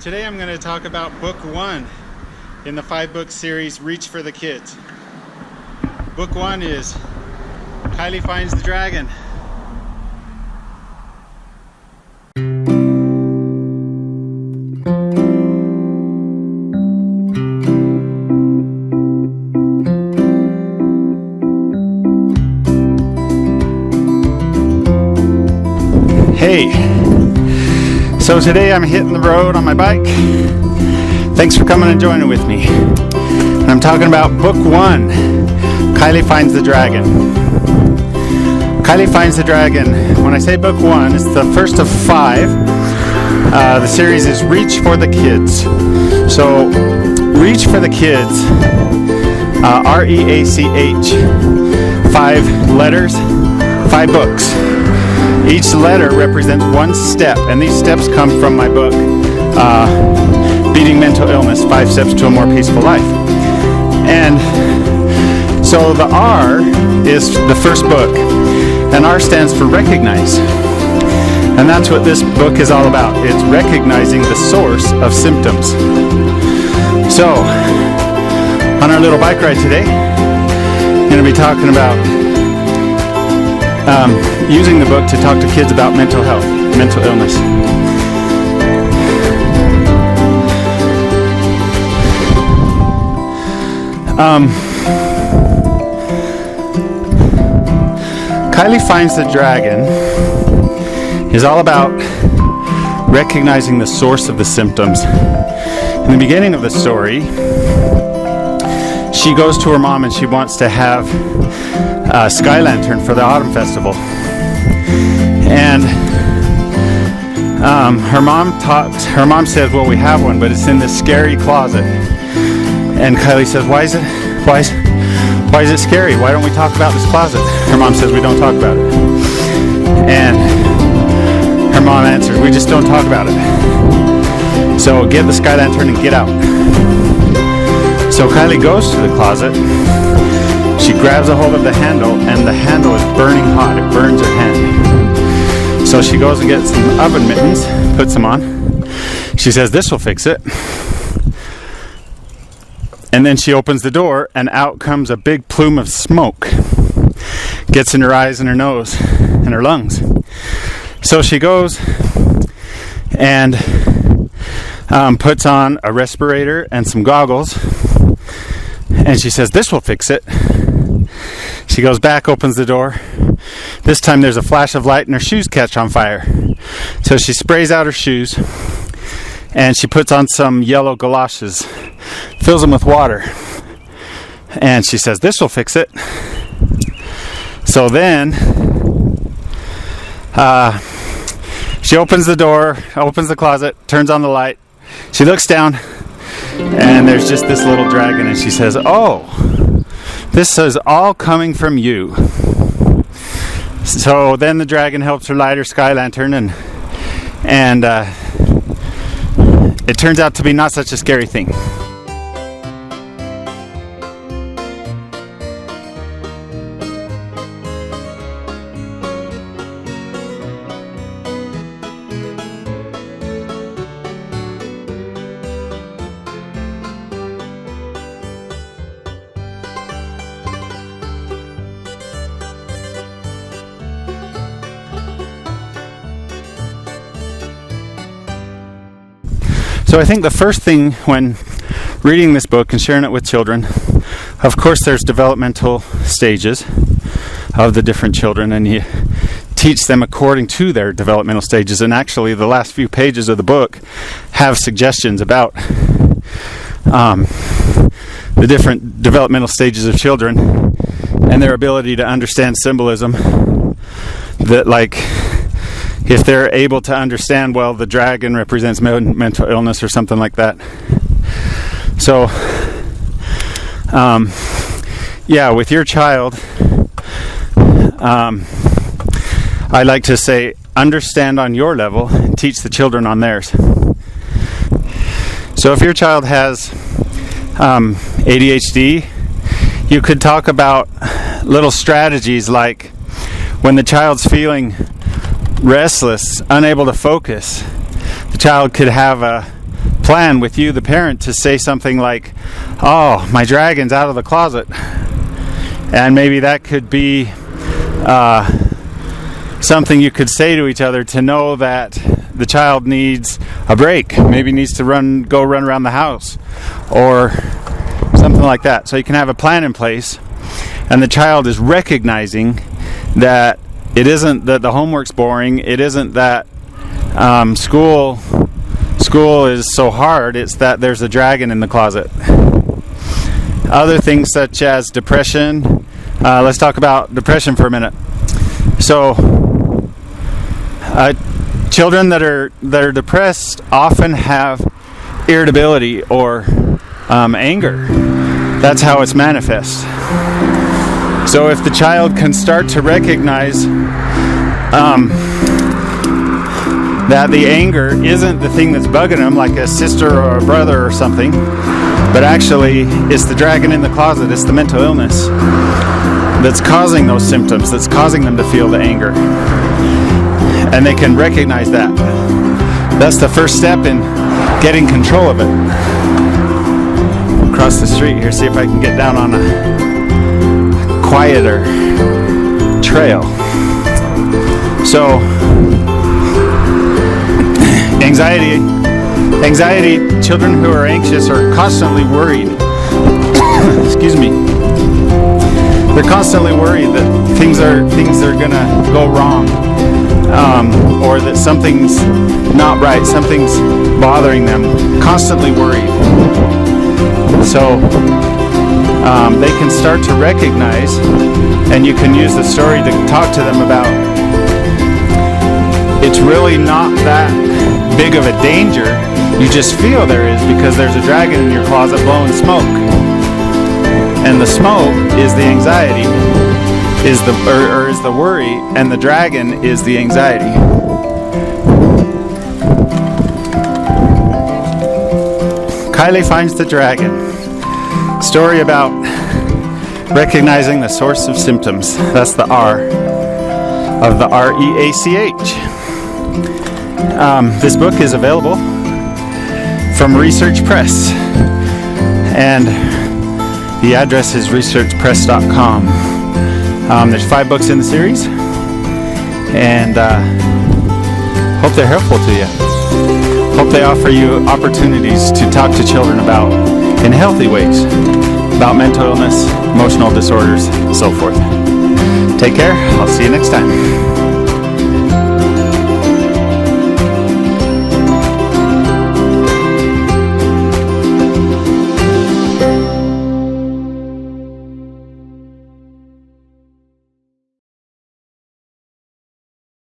Today I'm going to talk about book 1 in the 5-book series Reach for the Kids. Book 1 is Kailee Finds the Dragon. Hey! So today I'm hitting the road on my bike. Thanks for coming and joining with me. And I'm talking about book 1, Kailee Finds the Dragon. Kailee Finds the Dragon. When I say book 1, it's the first of 5. The series is Reach for the Kids. So Reach for the Kids, R-E-A-C-H, 5 letters, 5 books. Each letter represents one step, and these steps come from my book, Beating Mental Illness, 5 Steps to a More Peaceful Life. And so the R is the first book, and R stands for recognize. And that's what this book is all about. It's recognizing the source of symptoms. So, on our little bike ride today, I'm going to be talking about using the book to talk to kids about mental health, mental illness. Kailee Finds the Dragon is all about recognizing the source of the symptoms. In the beginning of the story, she goes to her mom and she wants to have a sky lantern for the autumn festival, and her mom says, well, we have one, but it's in this scary closet. And Kailee says, why is it scary? Why don't we talk about this closet? Her mom says, we don't talk about it. And her mom answers, we just don't talk about it. So get the sky lantern and get out. So Kailee goes to the closet. She grabs a hold of the handle, and the handle is burning hot. It burns her hand. So she goes and gets some oven mittens, puts them on. She says, this will fix it. And then she opens the door, and out comes a big plume of smoke. Gets in her eyes and her nose and her lungs. So she goes and puts on a respirator and some goggles. And she says, this will fix it. She goes back, opens the door. This time there's a flash of light and her shoes catch on fire. So she sprays out her shoes and she puts on some yellow galoshes, fills them with water. And she says, this will fix it. So then she opens the door, opens the closet, turns on the light. She looks down, and there's just this little dragon, and she says, oh, this is all coming from you. So then the dragon helps her light her sky lantern, and it turns out to be not such a scary thing. So I think the first thing when reading this book and sharing it with children, of course there's developmental stages of the different children, and you teach them according to their developmental stages. And actually the last few pages of the book have suggestions about the different developmental stages of children and their ability to understand symbolism. That, like, if they're able to understand, well, the dragon represents mental illness or something like that. So, with your child, I like to say, understand on your level and teach the children on theirs. So if your child has ADHD, you could talk about little strategies like when the child's feeling restless, unable to focus, the child could have a plan with you, the parent, to say something like, "Oh, my dragon's out of the closet," and maybe that could be something you could say to each other to know that the child needs a break, maybe needs to go run around the house, or something like that. So you can have a plan in place, and the child is recognizing that it isn't that the homework's boring, it isn't that school is so hard, it's that there's a dragon in the closet. Other things such as depression. Let's talk about depression for a minute. So children that are depressed often have irritability or anger. That's how it's manifest. So if the child can start to recognize that the anger isn't the thing that's bugging them, like a sister or a brother or something, but actually it's the dragon in the closet, it's the mental illness that's causing those symptoms, that's causing them to feel the anger. And they can recognize that. That's the first step in getting control of it. Across the street here, see if I can get down on a quieter trail. So, anxiety, children who are anxious are constantly worried. Excuse me. They're constantly worried that things are gonna go wrong, or that something's not right, something's bothering them. Constantly worried. So they can start to recognize, and you can use the story to talk to them about, it's really not that big of a danger. You just feel there is because there's a dragon in your closet blowing smoke. And the smoke is the anxiety, is the worry, and the dragon is the anxiety. Kailee Finds the Dragon. Story about recognizing the source of symptoms. That's the R of the REACH. This book is available from Research Press, and the address is researchpress.com. There's 5 books in the series, and hope they're helpful to you. Hope they offer you opportunities to talk to children about, in healthy ways, about mental illness, emotional disorders, and so forth. Take care. I'll see you next time.